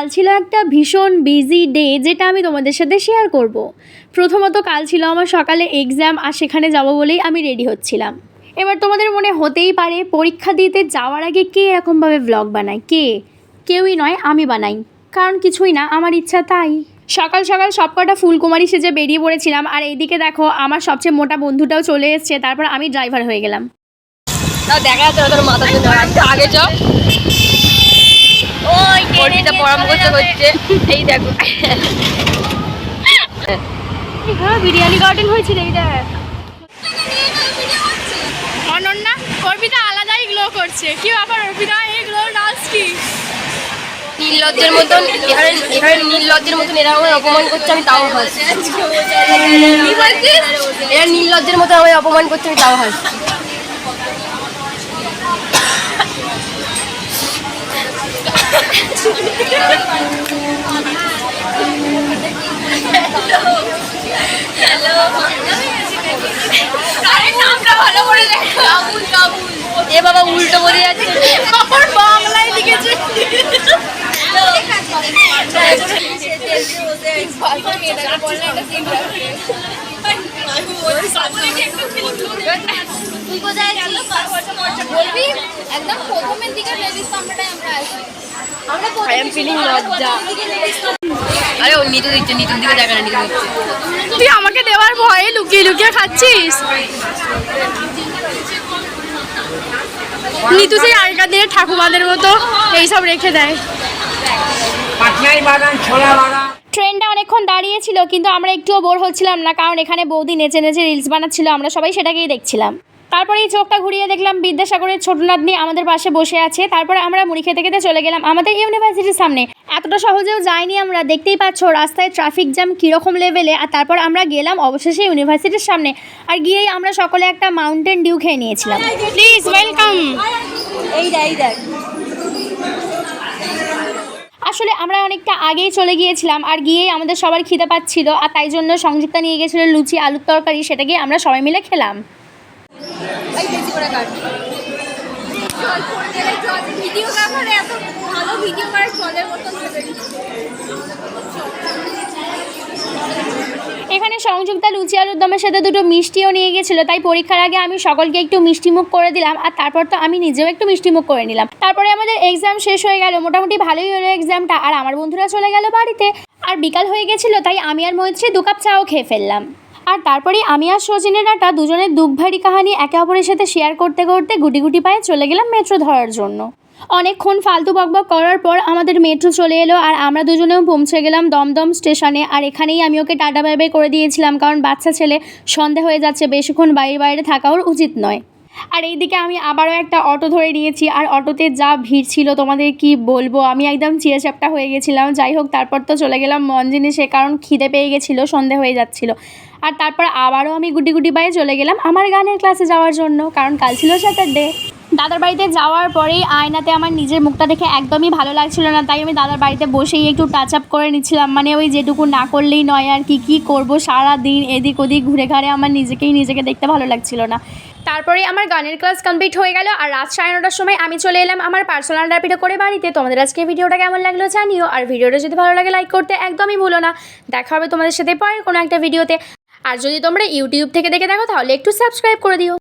কাল ছিল একটা ভীষণ বিজি ডে, যেটা আমি তোমাদের সাথে শেয়ার করব। প্রথমত কাল ছিল আমার সকালে এক্সাম, আর সেখানে যাব বলেই আমি রেডি হচ্ছিলাম। এবার তোমাদের মনে হতেই পারে পরীক্ষা দিতে যাওয়ার আগে কে এরকমভাবে ব্লগ বানায়? কেউই নয়, আমি বানাই। কারণ কিছুই না, আমার ইচ্ছা তাই। সকাল সকাল সবকটা ফুলকুমারী সেজে বেরিয়ে পড়েছিলাম, আর এইদিকে দেখো আমার সবচেয়ে মোটা বন্ধুটাও চলে এসছে। তারপর আমি ড্রাইভার হয়ে গেলাম। দেখা যাচ্ছে তোর মাথা আগে চ ওইটা পরামর্শ হচ্ছে। এই দেখো বিরিয়ানি গার্ডেন হয়েছিল এইটা। অনন্যা অর্পিতা আলাদাই গ্লো করছে। কি ব্যাপার অর্পিতা, এই গ্লো নাচ কি? নির্লজ্জের মতন এখানে নির্লজ্জের মতন এরা আমায় অপমান করছে, আমি তাও হাসছি। এরা নির্লজ্জের মতন আমায় অপমান করছে, আমি তাও হাসছি। এ বাবা উল্টো বলে যাচ্ছে, বাংলায় লিখেছে। একদম প্রথমের দিকে আমরা আই এম ফিলিং লজ্জা। আরে ও নিতু দিচ্ছে, নিতুর দিকে দেখা না, নিতু দিচ্ছে। তুই আমাকে দেওয়ার ভয়ে লুকিয়ে লুকিয়ে খাচ্ছিস। নিতু সেই আগেকার দিনের ঠাকুমাদের মতো এইসব রেখে দেয়। ট্রেনটা অনেকক্ষণ দাঁড়িয়েছিল, কিন্তু আমরা একটুও বোর হচ্ছিলাম না, কারণ এখানে বৌদি নেচে নেচে রিলস বানাচ্ছিল, আমরা সবাই সেটাকেই দেখছিলাম। তারপরে এই চোখটা ঘুরিয়ে দেখলাম বিদ্যাসাগরের ছোট নাতনি আমাদের পাশে বসে আছে। তারপরে আমরা মুড়ি খেতে খেতে চলে গেলাম আমাদের ইউনিভার্সিটির সামনে। এতটা সহজেও যাইনি আমরা, দেখতেই পাচ্ছ রাস্তায় ট্রাফিক জ্যাম কীরকম লেভেলে। আর তারপর আমরা গেলাম অবশেষে ইউনিভার্সিটির সামনে, আর গিয়েই আমরা সকলে একটা মাউন্টেন ডিউ খেয়ে নিয়েছিলাম। Please welcome. এই দেখ আসলে আমরা অনেকটা আগেই চলে গিয়েছিলাম, আর গিয়েই আমাদের সবার খিদে পাচ্ছিল, আর তাই জন্য সংযুক্তা নিয়ে গেছিলো লুচি আলুর তরকারি, সেটাকে আমরা সবাই মিলে খেলাম। এখানে সংযুক্তা লুচি আলুর দমের সাথে দুটো মিষ্টিও নিয়ে গেছিলো, তাই পরীক্ষার আগে আমি সকলকে একটু মিষ্টিমুখ করে দিলাম, আর তারপর তো আমি নিজেও একটু মিষ্টিমুখ করে নিলাম। তারপরে আমাদের এক্সাম শেষ হয়ে গেল, মোটামুটি ভালোই হলো এক্সামটা, আর আমার বন্ধুরা চলে গেল বাড়িতে। আর বিকাল হয়ে গেছিলো, তাই আমি আর মৈত্রী 2 কাপ চাও খেয়ে ফেললাম। আর তারপরে আমি আর সজিনের ডাটা দুজনের দুঃখভারী কাহিনী একে অপরের সাথে শেয়ার করতে করতে গুটি গুটি পায়ে চলে গেলাম মেট্রো ধরার জন্য। অনেকক্ষণ ফালতু বকবক করার পর আমাদের মেট্রো চলে এলো, আর আমরা দুজনেও পৌঁছে গেলাম দমদম স্টেশনে। আর এখানেই আমি ওকে টাটা বাই বাই করে দিয়েছিলাম, কারণ বাচ্চা ছেলে, সন্ধে হয়ে যাচ্ছে, বেশিক্ষণ বাইরে থাকাও উচিত নয়। আর এইদিকে আমি আবারও একটা অটো ধরে নিয়েছি, আর অটোতে যা ভিড় ছিল তোমাদের কি বলবো, আমি একদম চিড়েচ্যাপ্টা হয়ে গেছিলাম। যাই হোক, তারপর তো চলে গেলাম মন জিনিসে, কারণ খিদে পেয়ে গেছিলো, সন্ধে হয়ে যাচ্ছিল। আর তারপর আবারও আমি গুটি গুটি পায়ে চলে গেলাম আমার গানের ক্লাসে যাওয়ার জন্য, কারণ কাল ছিল স্যাটারডে। দাদার বাড়িতে যাওয়ার পরেই আয়নাতে আমার নিজের মুখটা দেখে একদমই ভালো লাগছিল না, তাই আমি দাদার বাড়িতে বসেই একটু টাচ আপ করে নিচ্ছিলাম। মানে ওই যেটুকু না করলেই নয় আর কি করবো, সারা দিন এদিক ওদিক ঘুরে ঘাড়ে আমার নিজেকে দেখতে ভালো লাগছিল না। তারপরে আমার গানের ক্লাস কমপ্লিট হয়ে গেল, আর রাত 9:30টার সময় আমি চলে এলাম আমার পার্সোনাল র্যাপিডো করে বাড়িতে। তোমাদের আজকে ভিডিওটা কেমন লাগলো জানিও, আর ভিডিওটা যদি ভালো লাগে লাইক করতে একদমই ভুলো না। দেখা হবে তোমাদের সাথে পরে কোনো একটা ভিডিওতে। আর যদি তোমরা ইউটিউব থেকে দেখে থাকো তাহলে একটু সাবস্ক্রাইব করে দিও।